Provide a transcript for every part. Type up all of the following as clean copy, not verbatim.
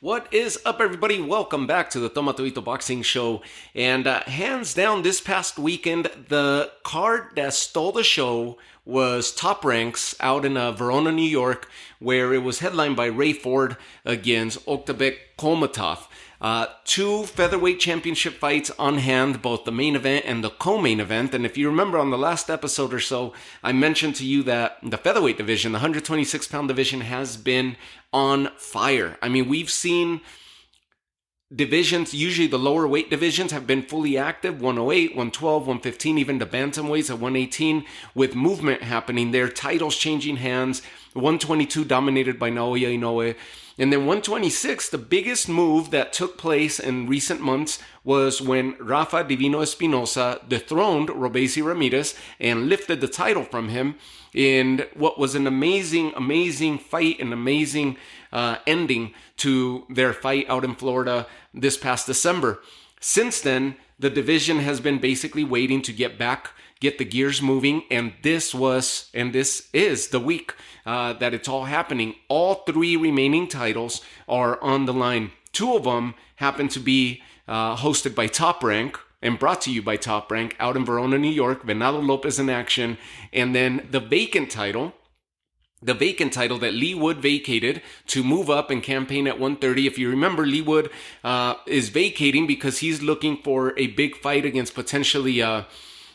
What is up, everybody? Welcome back to the Tomatito Boxing Show. And hands down, this past weekend, the card that stole the show was Top Ranks out in Verona, New York, where it was headlined by Ray Ford against Oktaybe Kholmatov. Two featherweight championship fights on hand, both the main event and the co-main event. And if you remember on the last episode or so, I mentioned to you that the featherweight division, the 126-pound division, has been on fire. I mean, we've seen divisions, usually the lower weight divisions, have been fully active, 108, 112, 115, even the bantamweights at 118, with movement happening there, titles changing hands, 122 dominated by Naoya Inoue. And then 126, the biggest move that took place in recent months was when Rafa Divino Espinosa dethroned Robeisy Ramirez and lifted the title from him in what was an amazing fight, an amazing ending to their fight out in Florida this past December. Since then, the division has been basically waiting to get the gears moving, and this is the week that it's all happening. All three remaining titles are on the line. Two of them happen to be hosted by Top Rank and brought to you by Top Rank out in Verona, New York. Venado, Lopez in action. And then the vacant title that Lee Wood vacated to move up and campaign at 130. If you remember, Lee Wood is vacating because he's looking for a big fight against potentially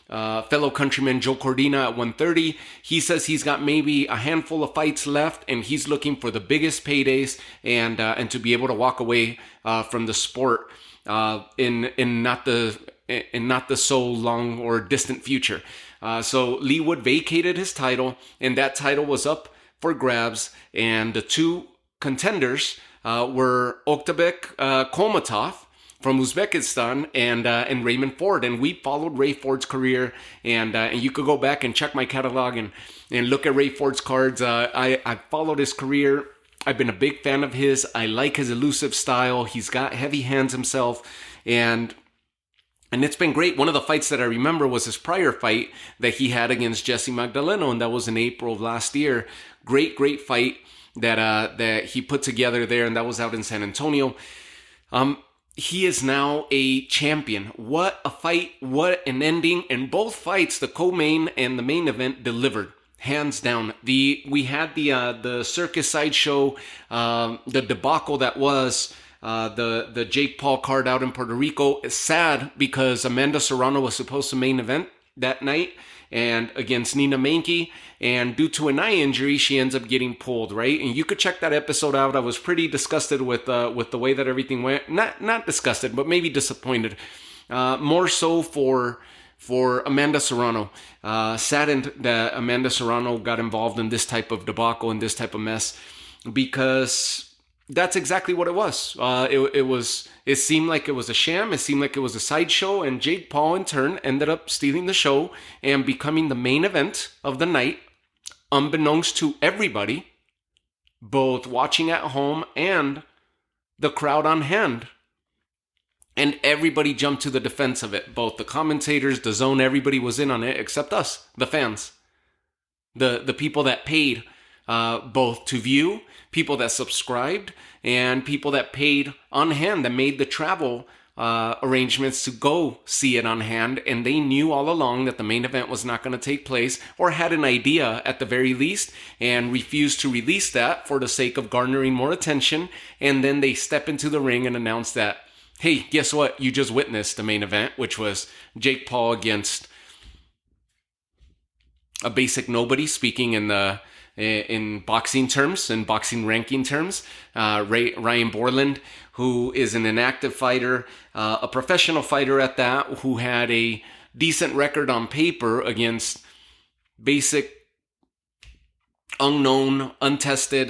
fellow countryman Joe Cordina at 130. He says he's got maybe a handful of fights left, and he's looking for the biggest paydays and to be able to walk away from the sport in not the so long or distant future. So Lee Wood vacated his title, and that title was up for grabs. And the two contenders were Oktaybe Kholmatov from Uzbekistan and Raymond Ford. And we followed Ray Ford's career, and you could go back and check my catalog and look at Ray Ford's cards. I followed his career. I've been a big fan of his. I like his elusive style. He's got heavy hands himself, and it's been great. One of the fights that I remember was his prior fight that he had against Jesse Magdaleno, and that was in April of last year. Great fight that he put together there, and that was out in San Antonio. He is now a champion. What a fight, what an ending. And both fights, the co-main and the main event, delivered. Hands down. We had the circus sideshow, the debacle that was the Jake Paul card out in Puerto Rico. It's sad because Amanda Serrano was supposed to main event that night and against Nina Menke, and due to an eye injury, she ends up getting pulled, right? And you could check that episode out. I was pretty disgusted with the way that everything went. Not disgusted, but maybe disappointed. More so for Amanda Serrano. Saddened that Amanda Serrano got involved in this type of debacle and this type of mess, because that's exactly what it was. It seemed like it was a sham. It seemed like it was a sideshow, and Jake Paul in turn ended up stealing the show and becoming the main event of the night, unbeknownst to everybody, both watching at home and the crowd on hand. And everybody jumped to the defense of it. Both the commentators, the zone, everybody was in on it except us, the fans. The people that paid both to view, people that subscribed, and people that paid on hand, that made the travel arrangements to go see it on hand. And they knew all along that the main event was not going to take place, or had an idea at the very least, and refused to release that for the sake of garnering more attention. And then they step into the ring and announce that, hey, guess what? You just witnessed the main event, which was Jake Paul against a basic nobody, speaking in boxing terms, in boxing ranking terms. Ryan Borland, who is an inactive fighter, a professional fighter at that, who had a decent record on paper against basic, unknown, untested,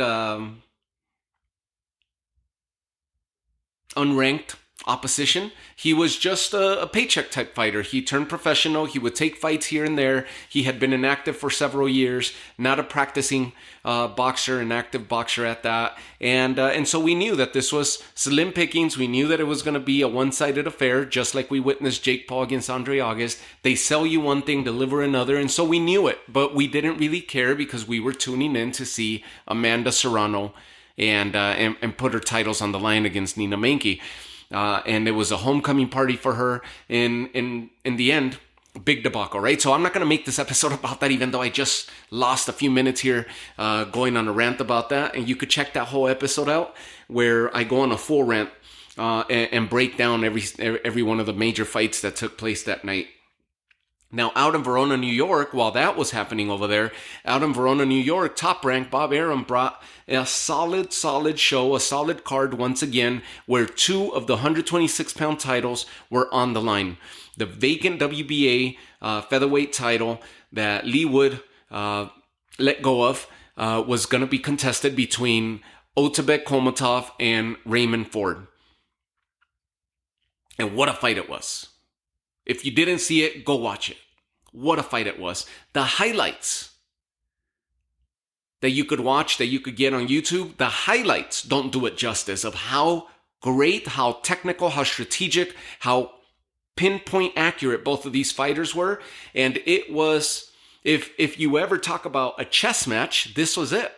unranked opposition. He was just a paycheck type fighter. He turned professional. He would take fights here and there. He had been inactive for several years, not a practicing boxer, an active boxer at that. And so we knew that this was slim pickings. We knew that it was going to be a one-sided affair, just like we witnessed Jake Paul against Andre August. They sell you one thing, deliver another, and so we knew it. But we didn't really care because we were tuning in to see Amanda Serrano and put her titles on the line against Nina Menke. And it was a homecoming party for her. In the end, big debacle, right? So I'm not going to make this episode about that, even though I just lost a few minutes here going on a rant about that. And you could check that whole episode out where I go on a full rant and break down every one of the major fights that took place that night. Now, out in Verona, New York, while that was happening over there, out in Verona, New York, Top Rank Bob Arum brought a solid show, a solid card once again, where 2 of the 126-pound titles were on the line. The vacant WBA Featherweight title that Lee Wood let go of was going to be contested between Otabek Kholmatov and Raymond Ford. And what a fight it was. If you didn't see it, go watch it. What a fight it was. The highlights that you could watch, that you could get on YouTube, the highlights don't do it justice of how great, how technical, how strategic, how pinpoint accurate both of these fighters were. And it was, if you ever talk about a chess match, this was it.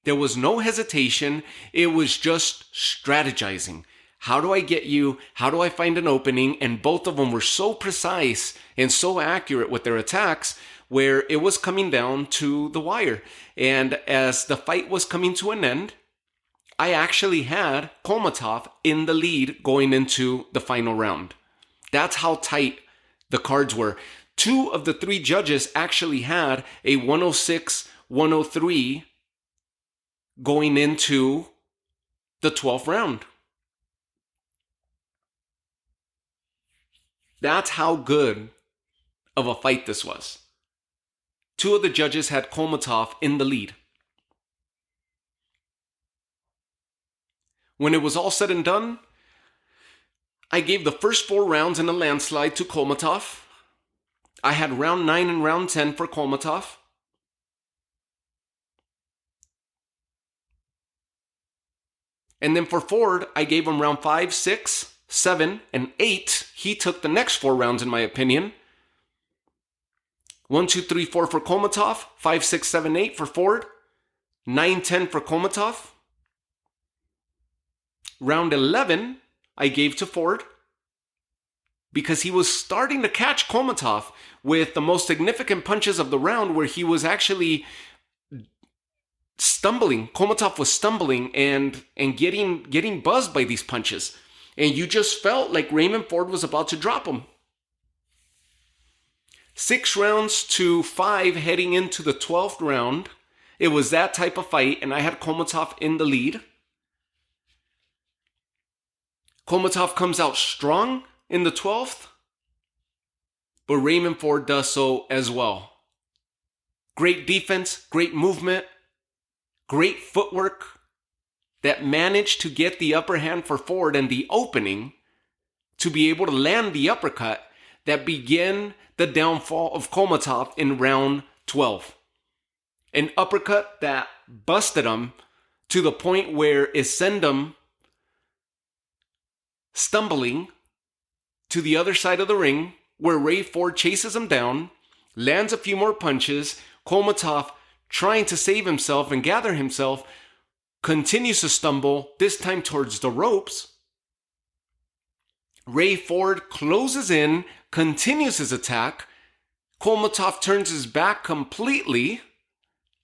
There was no hesitation. It was just strategizing. How do I get you? How do I find an opening? And both of them were so precise and so accurate with their attacks where it was coming down to the wire. And as the fight was coming to an end, I actually had Kholmatov in the lead going into the final round. That's how tight the cards were. 2 of the 3 judges actually had a 106-103 going into the 12th round. That's how good of a fight this was. 2 of the judges had Kholmatov in the lead. When it was all said and done, I gave the first 4 rounds in a landslide to Kholmatov. I had round 9 and round 10 for Kholmatov. And then for Ford, I gave him round 5, 6, 7, and 8. He took the next 4 rounds, in my opinion. 1, 2, 3, 4 for Kholmatov. 5, 6, 7, 8 for Ford. 9, 10 for Kholmatov. Round 11, I gave to Ford because he was starting to catch Kholmatov with the most significant punches of the round where he was actually stumbling. Kholmatov was stumbling and getting buzzed by these punches. And you just felt like Raymond Ford was about to drop him. 6 rounds to 5 heading into the 12th round. It was that type of fight, and I had Kholmatov in the lead. Kholmatov comes out strong in the 12th, but Raymond Ford does so as well. Great defense, great movement, great footwork that managed to get the upper hand for Ford and the opening to be able to land the uppercut that began the downfall of Kholmatov in round 12. An uppercut that busted him to the point where it sent him stumbling to the other side of the ring, where Ray Ford chases him down, lands a few more punches. Kholmatov, trying to save himself and gather himself, continues to stumble, this time towards the ropes. Ray Ford closes in, continues his attack. Kholmatov turns his back completely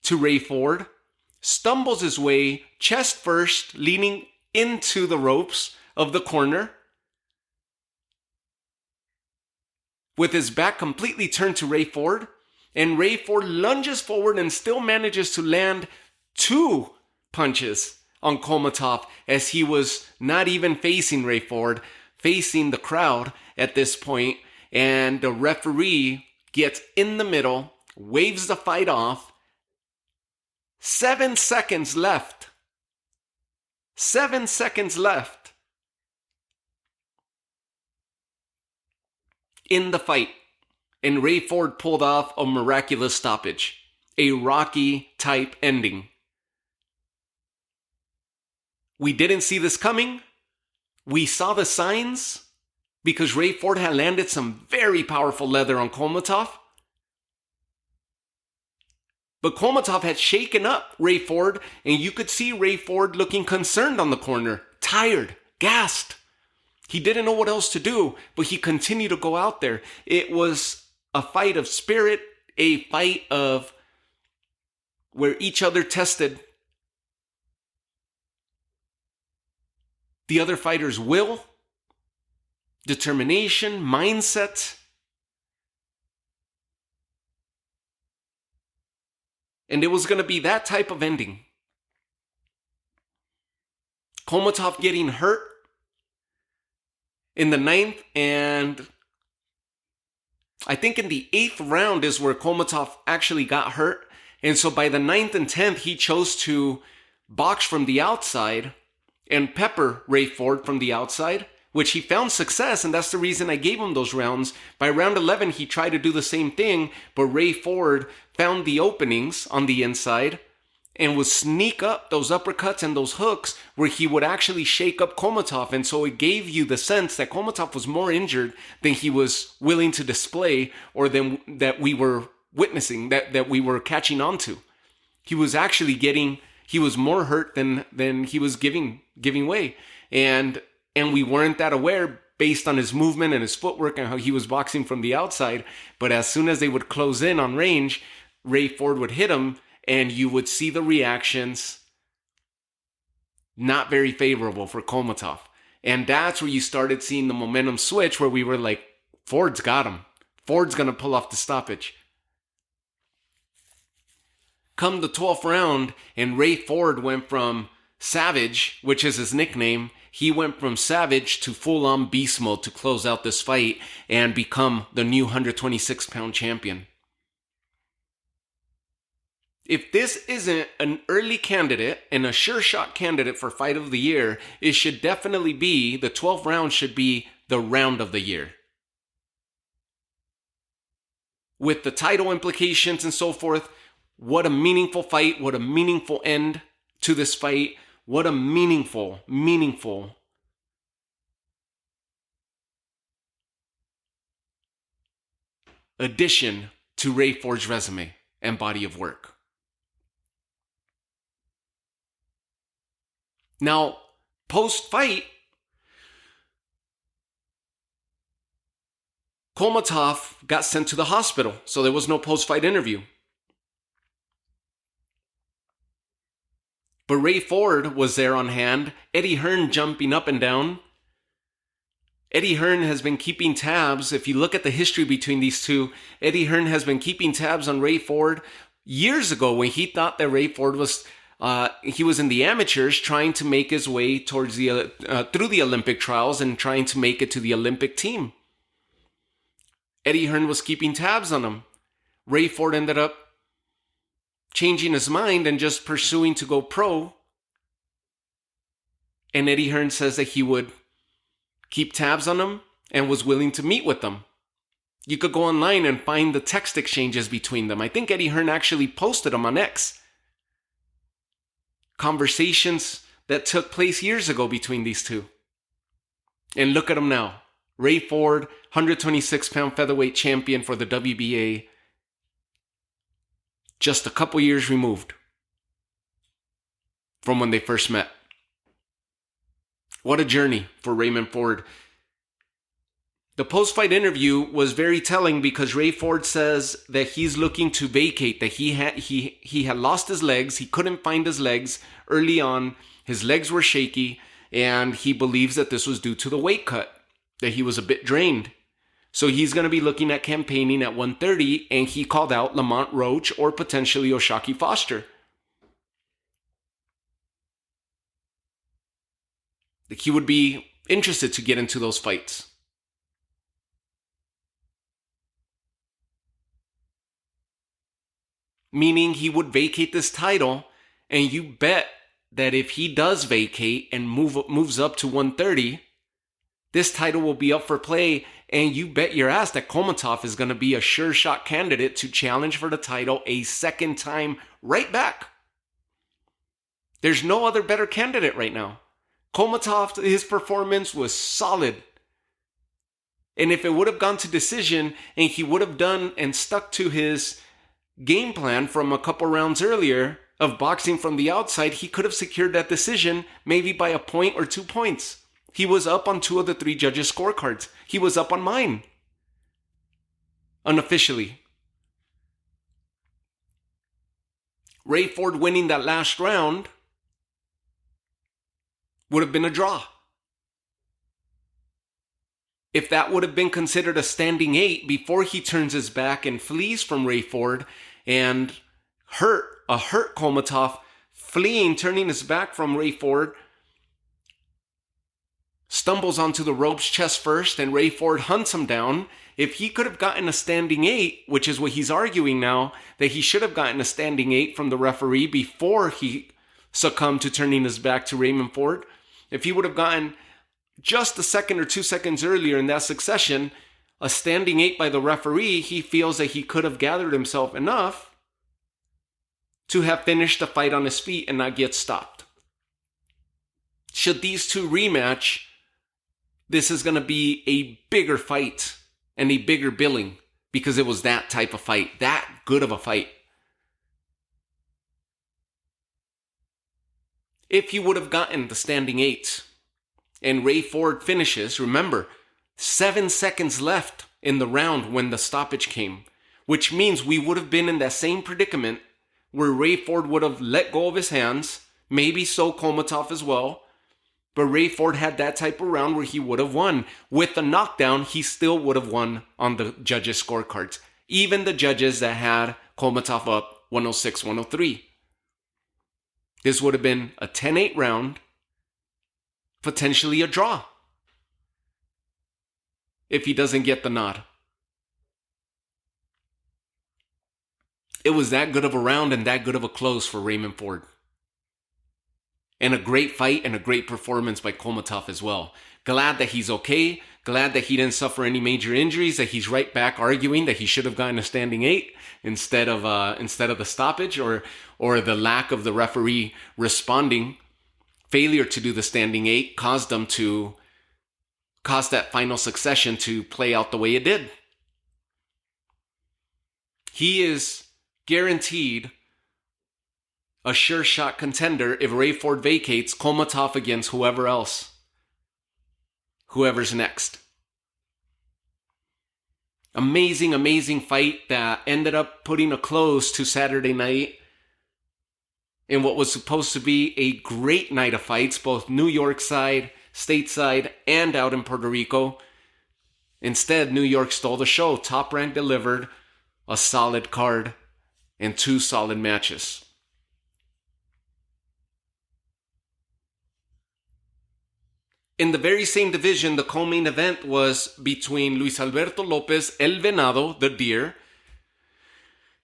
to Ray Ford, stumbles his way chest first, leaning into the ropes of the corner. With his back completely turned to Ray Ford, and Ray Ford lunges forward and still manages to land 2 punches on Kholmatov as he was not even facing Ray Ford, facing the crowd at this point, and the referee gets in the middle, waves the fight off. 7 seconds left. 7 seconds left in the fight, and Ray Ford pulled off a miraculous stoppage, a Rocky type ending. We didn't see this coming. We saw the signs because Ray Ford had landed some very powerful leather on Kholmatov. But Kholmatov had shaken up Ray Ford, and you could see Ray Ford looking concerned on the corner, tired, gassed. He didn't know what else to do, but he continued to go out there. It was a fight of spirit, a fight of where each other tested the other fighter's will, determination, mindset. And it was going to be that type of ending. Kholmatov getting hurt in the 9th, and I think in the 8th round is where Kholmatov actually got hurt. And so by the 9th and 10th, he chose to box from the outside and pepper Ray Ford from the outside, which he found success, and that's the reason I gave him those rounds. By round 11, he tried to do the same thing, but Ray Ford found the openings on the inside and would sneak up those uppercuts and those hooks where he would actually shake up Kholmatov. And so it gave you the sense that Kholmatov was more injured than he was willing to display, or than that we were witnessing, that we were catching on to. He was actually he was more hurt than he was giving way. And we weren't that aware based on his movement and his footwork and how he was boxing from the outside. But as soon as they would close in on range, Ray Ford would hit him, and you would see the reactions not very favorable for Kholmatov. And that's where you started seeing the momentum switch, where we were like, Ford's got him. Ford's going to pull off the stoppage. Come the 12th round, and Ray Ford went from Savage, which is his nickname, he went from Savage to full-on beast mode to close out this fight and become the new 126-pound champion. If this isn't an early candidate and a sure shot candidate for fight of the year, it should definitely be, the 12th round should be the round of the year. With the title implications and so forth, what a meaningful fight, what a meaningful end to this fight, what a meaningful addition to Ray Ford's resume and body of work. Now, post-fight, Kholmatov got sent to the hospital, so there was no post-fight interview. But Ray Ford was there on hand, Eddie Hearn jumping up and down. Eddie Hearn has been keeping tabs. If you look at the history between these two, Eddie Hearn has been keeping tabs on Ray Ford years ago when he thought that Ray Ford was he was in the amateurs trying to make his way towards the through the Olympic trials and trying to make it to the Olympic team. Eddie Hearn was keeping tabs on him. Ray Ford ended up changing his mind and just pursuing to go pro. And Eddie Hearn says that he would keep tabs on him and was willing to meet with them. You could go online and find the text exchanges between them. I think Eddie Hearn actually posted them on X. Conversations that took place years ago between these two. And look at him now. Ray Ford, 126-pound featherweight champion for the WBA, just a couple years removed from when they first met. What a journey for Raymond Ford. The post-fight interview was very telling because Ray Ford says that he's looking to vacate, that he had lost his legs. He couldn't find his legs early on. His legs were shaky, and he believes that this was due to the weight cut, that he was a bit drained. So he's going to be looking at campaigning at 130, and he called out Lamont Roach or potentially Oshaki Foster. He would be interested to get into those fights. Meaning he would vacate this title, and you bet that if he does vacate and moves up to 130, this title will be up for play, and you bet your ass that Kholmatov is going to be a sure shot candidate to challenge for the title a second time right back. There's no other better candidate right now. Kholmatov, his performance was solid. And if it would have gone to decision and he would have done and stuck to his game plan from a couple rounds earlier of boxing from the outside, he could have secured that decision maybe by a point or 2 points. He was up on 2 of the 3 judges' scorecards. He was up on mine. Unofficially. Ray Ford winning that last round would have been a draw. If that would have been considered a standing 8 before he turns his back and flees from Ray Ford and hurt Kholmatov, fleeing, turning his back from Ray Ford, stumbles onto the ropes chest first and Ray Ford hunts him down. If he could have gotten a standing 8, which is what he's arguing now, that he should have gotten a standing 8 from the referee before he succumbed to turning his back to Raymond Ford, if he would have gotten just a second or 2 seconds earlier in that succession, a standing 8 by the referee, he feels that he could have gathered himself enough to have finished the fight on his feet and not get stopped. Should these two rematch, this is going to be a bigger fight and a bigger billing because it was that type of fight, that good of a fight. If he would have gotten the standing 8 and Ray Ford finishes, remember, 7 seconds left in the round when the stoppage came, which means we would have been in that same predicament where Ray Ford would have let go of his hands, maybe so Kholmatov as well, but Ray Ford had that type of round where he would have won. With the knockdown, he still would have won on the judges' scorecards, even the judges that had Kholmatov up 106-103. This would have been a 10-8 round, potentially a draw, if he doesn't get the nod. It was that good of a round and that good of a close for Raymond Ford. And a great fight and a great performance by Kholmatov as well. Glad that he's okay. Glad that he didn't suffer any major injuries, that he's right back arguing that he should have gotten a standing 8 instead of the stoppage or the lack of the referee responding. Failure to do the standing 8 caused that final succession to play out the way it did. He is guaranteed a sure shot contender if Ray Ford vacates, Kholmatov against whoever's next. Amazing fight that ended up putting a close to Saturday night in what was supposed to be a great night of fights, both New York side, stateside, and out in Puerto Rico. Instead, New York stole the show. Top Rank delivered a solid card and 2 solid matches. In the very same division, the co-main event was between Luis Alberto Lopez, El Venado, the Deer,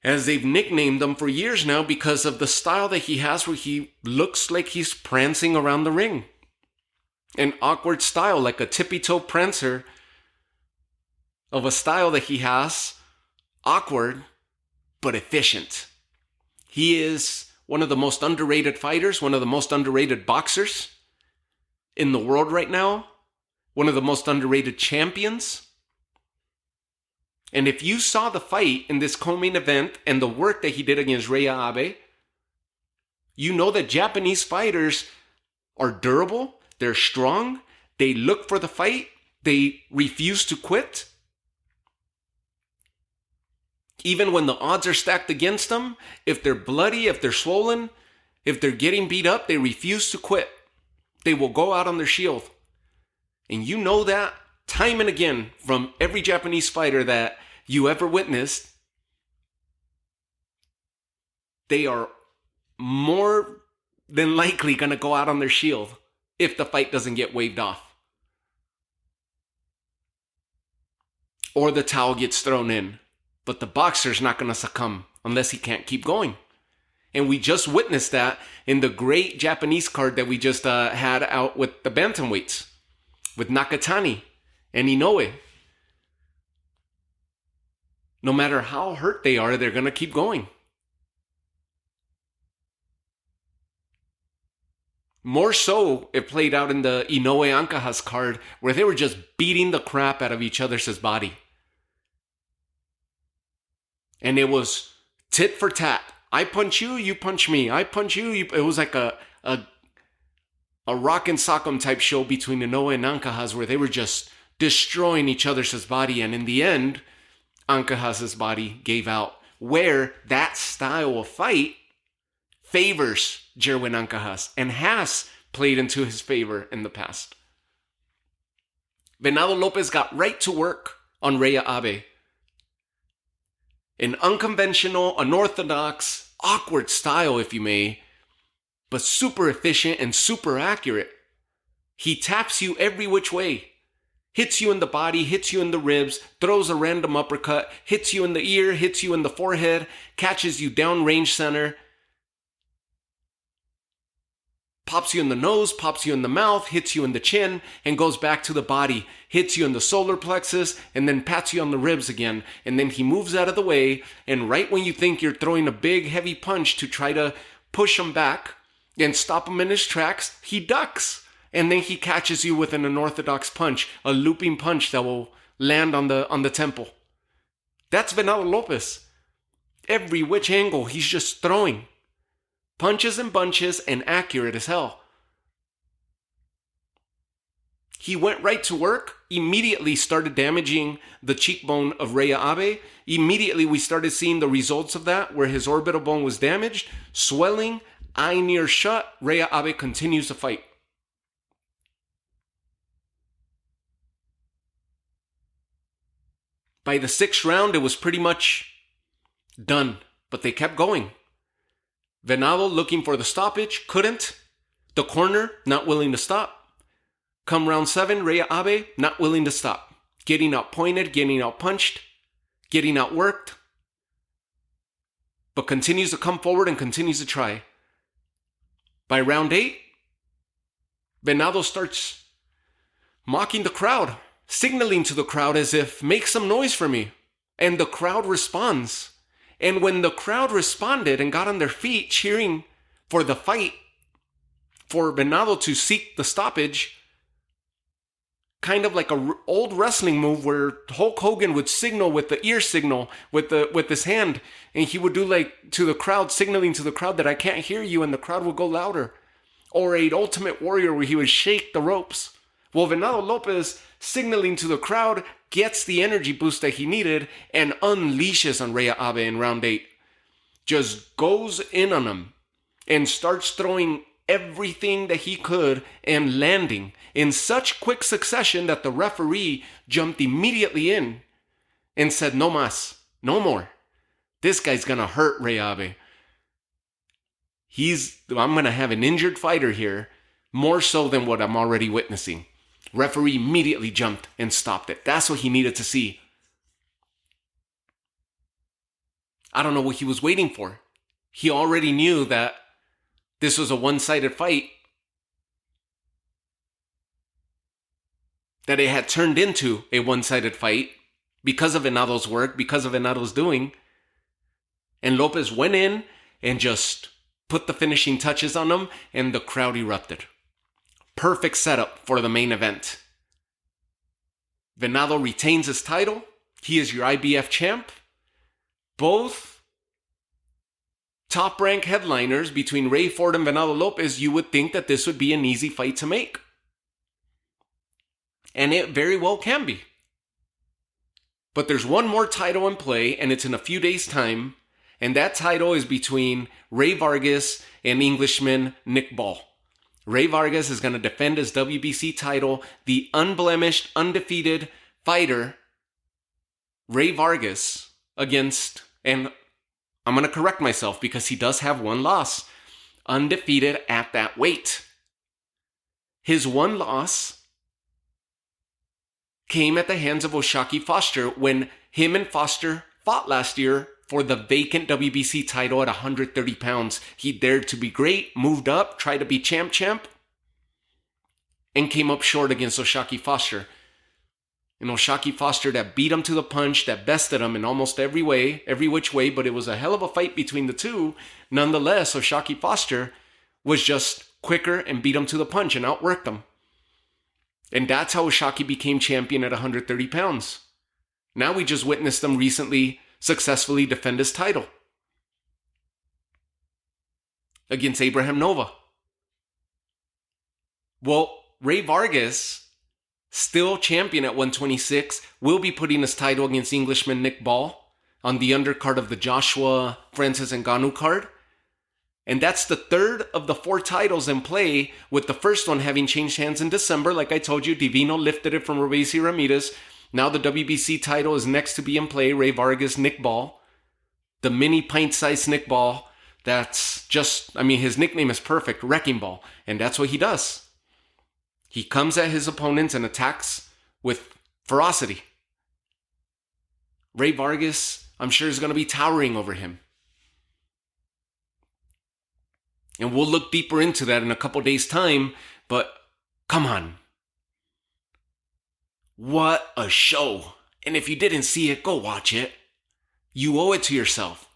as they've nicknamed him for years now because of the style that he has where he looks like he's prancing around the ring. An awkward style, like a tippy-toe prancer of a style that he has, awkward but efficient. He is one of the most underrated fighters, one of the most underrated boxers in the world right now, one of the most underrated champions. And if you saw the fight in this co-main event and the work that he did against Reya Abe, you know that Japanese fighters are durable, they're strong, they look for the fight, they refuse to quit. Even when the odds are stacked against them, if they're bloody, if they're swollen, if they're getting beat up, they refuse to quit. They will go out on their shield. And you know that time and again from every Japanese fighter that you ever witnessed. They are more than likely going to go out on their shield if the fight doesn't get waved off. Or the towel gets thrown in. But the boxer's not going to succumb unless he can't keep going. And we just witnessed that in the great Japanese card that we just had out with the bantamweights, with Nakatani and Inoue. No matter how hurt they are, they're going to keep going. More so, it played out in the Inoue Ancajas card where they were just beating the crap out of each other's body. And it was tit for tat. I punch you, you punch me. I punch you, you... It was like a rock and sock'em type show between Inoue and Ancajas where they were just destroying each other's body. And in the end, Ancajas' body gave out, where that style of fight favors Jerwin Ancajas and has played into his favor in the past. Venado Lopez got right to work on Reya Abe. An unconventional, unorthodox, awkward style, if you may, but super efficient and super accurate. He taps you every which way. Hits you in the body, hits you in the ribs, throws a random uppercut, hits you in the ear, hits you in the forehead, catches you down range center, pops you in the nose, pops you in the mouth, hits you in the chin, and goes back to the body, hits you in the solar plexus, and then pats you on the ribs again. And then he moves out of the way, and right when you think you're throwing a big, heavy punch to try to push him back and stop him in his tracks, he ducks. And then he catches you with an unorthodox punch, a looping punch that will land on the temple. That's Venado Lopez. Every which angle, he's just throwing. Punches and bunches and accurate as hell. He went right to work, immediately started damaging the cheekbone of Reya Abe. Immediately we started seeing the results of that, where his orbital bone was damaged, swelling, eye near shut. Reya Abe continues to fight. By the 6th round, it was pretty much done, but they kept going. Venado looking for the stoppage, couldn't. The corner, not willing to stop. Come round 7, Reya Abe, not willing to stop. Getting outpointed, getting outpunched, getting outworked, but continues to come forward and continues to try. By round 8, Venado starts mocking the crowd, signaling to the crowd as if, make some noise for me. And the crowd responds. And when the crowd responded and got on their feet cheering for the fight, for Venado to seek the stoppage, kind of like an old wrestling move where Hulk Hogan would signal with the ear signal with his hand, and he would do like to the crowd, signaling to the crowd that I can't hear you, and the crowd would go louder. Or a Ultimate Warrior where he would shake the ropes. Well, Venado Lopez, signaling to the crowd, gets the energy boost that he needed and unleashes on Reya Abe in round 8. Just goes in on him and starts throwing everything that he could and landing in such quick succession that the referee jumped immediately in and said, no mas, no more. This guy's gonna hurt Reya Abe. I'm gonna have an injured fighter here, more so than what I'm already witnessing. Referee immediately jumped and stopped it. That's what he needed to see. I don't know what he was waiting for. He already knew that this was a one-sided fight, that it had turned into a one-sided fight because of Venado's work, because of Venado's doing. And Lopez went in and just put the finishing touches on him, and the crowd erupted. Perfect setup for the main event. Venado retains his title. He is your IBF champ. Both top-rank headliners between Ray Ford and Venado Lopez. You would think that this would be an easy fight to make. And it very well can be. But there's one more title in play, and it's in a few days' time. And that title is between Ray Vargas and Englishman Nick Ball. Ray Vargas is going to defend his WBC title. The unblemished, undefeated fighter, Ray Vargas, against, and I'm going to correct myself because he does have one loss, undefeated at that weight. His one loss came at the hands of Oshaki Foster when him and Foster fought last year for the vacant WBC title at 130 pounds. He dared to be great, moved up, tried to be champ, and came up short against Oshaki Foster. And Oshaki Foster that beat him to the punch, that bested him in almost every way, every which way, but it was a hell of a fight between the two. Nonetheless, Oshaki Foster was just quicker and beat him to the punch and outworked him. And that's how Oshaki became champion at 130 pounds. Now we just witnessed him recently successfully defend his title. against Abraham Nova. Well, Rey Vargas, still champion at 126, will be putting his title against Englishman Nick Ball on the undercard of the Joshua Francis Ngannou card. And that's the third of the 4 titles in play, with the first one having changed hands in December. Like I told you, Divino lifted it from Robeisy Ramirez. Now the WBC title is next to be in play. Rey Vargas, Nick Ball. The mini pint-sized Nick Ball. That's just, his nickname is perfect, Wrecking Ball. And that's what he does. He comes at his opponents and attacks with ferocity. Rey Vargas, I'm sure, is going to be towering over him. And we'll look deeper into that in a couple days' time. But come on. What a show. And if you didn't see it, go watch it. You owe it to yourself.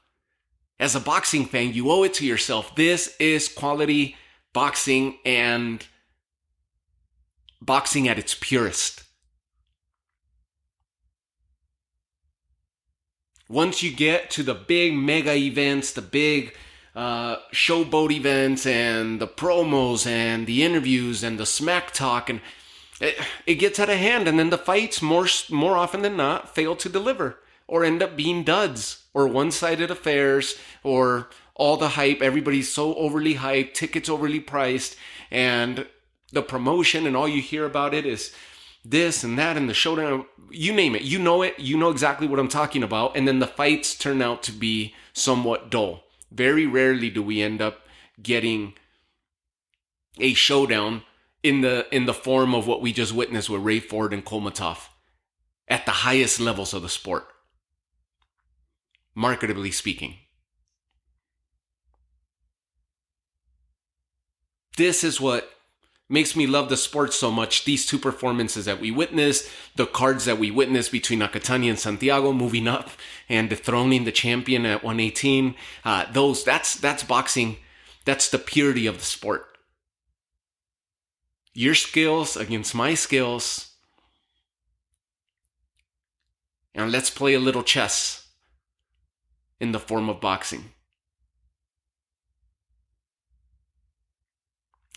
As a boxing fan, you owe it to yourself. This is quality boxing, and boxing at its purest. Once you get to the big mega events, the big showboat events and the promos and the interviews and the smack talk, and it gets out of hand, and then the fights more often than not fail to deliver or end up being duds or one-sided affairs or all the hype. Everybody's so overly hyped, tickets overly priced, and the promotion, and all you hear about it is this and that and the showdown. You name it. You know exactly what I'm talking about. And then the fights turn out to be somewhat dull. Very rarely do we end up getting a showdown in the form of what we just witnessed with Ray Ford and Kholmatov at the highest levels of the sport, marketably speaking. This is what makes me love the sport so much. These 2 performances that we witnessed, the cards that we witnessed between Nakatani and Santiago moving up and dethroning the champion at 118. That's boxing. That's the purity of the sport. Your skills against my skills. And let's play a little chess in the form of boxing.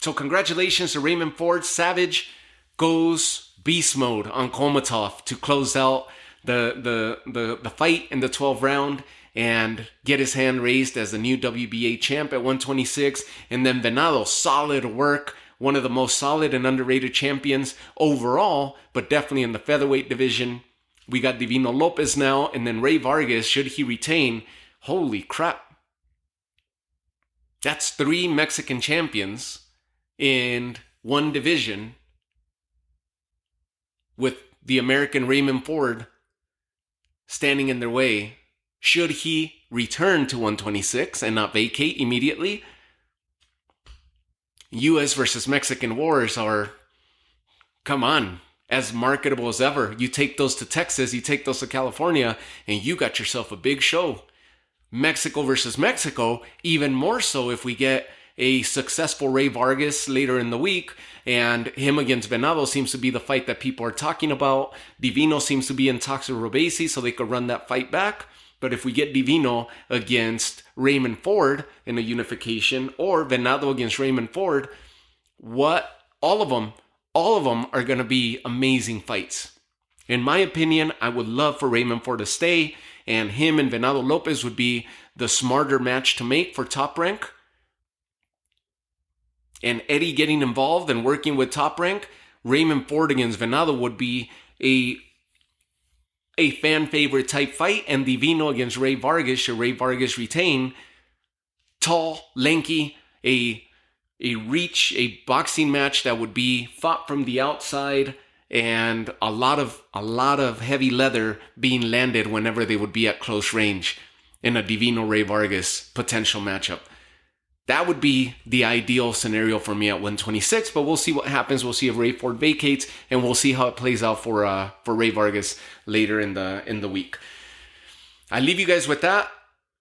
So congratulations to Raymond Ford. Savage goes beast mode on Kholmatov to close out the fight in the 12th round and get his hand raised as the new WBA champ at 126. And then Venado, solid work. One of the most solid and underrated champions overall, but definitely in the featherweight division. We got Divino Lopez now, and then Rey Vargas, should he retain. Holy crap. That's 3 Mexican champions in one division, with the American Raymond Ford standing in their way. Should he return to 126 and not vacate immediately, U.S. versus Mexican wars are, come on, as marketable as ever. You take those to Texas, you take those to California, and you got yourself a big show. Mexico versus Mexico, even more so if we get a successful Rey Vargas later in the week, and him against Venado seems to be the fight that people are talking about. Divino seems to be in talks with Robeisy, so they could run that fight back. But if we get Divino against Raymond Ford in a unification, or Venado against Raymond Ford, all of them are going to be amazing fights. In my opinion, I would love for Raymond Ford to stay, and him and Venado Lopez would be the smarter match to make for Top Rank. And Eddie getting involved and working with Top Rank, Raymond Ford against Venado would be a fan favorite type fight, and Divino against Rey Vargas, should Rey Vargas retain. Tall, lanky, a boxing match that would be fought from the outside, and a lot of heavy leather being landed whenever they would be at close range in a Divino Rey Vargas potential matchup. That would be the ideal scenario for me at 126, but we'll see what happens. We'll see if Rey Ford vacates, and we'll see how it plays out for Rey Vargas later in the week. I leave you guys with that.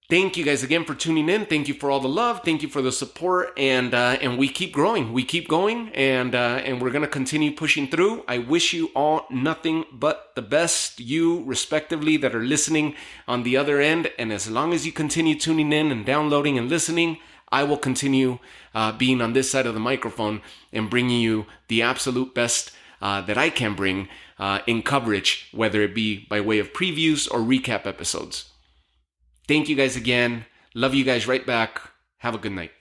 Thank you guys again for tuning in. Thank you for all the love. Thank you for the support, and we keep growing. We keep going, and we're gonna continue pushing through. I wish you all nothing but the best. You, respectively, that are listening on the other end, and as long as you continue tuning in and downloading and listening, I will continue being on this side of the microphone and bringing you the absolute best that I can bring in coverage, whether it be by way of previews or recap episodes. Thank you guys again. Love you guys right back. Have a good night.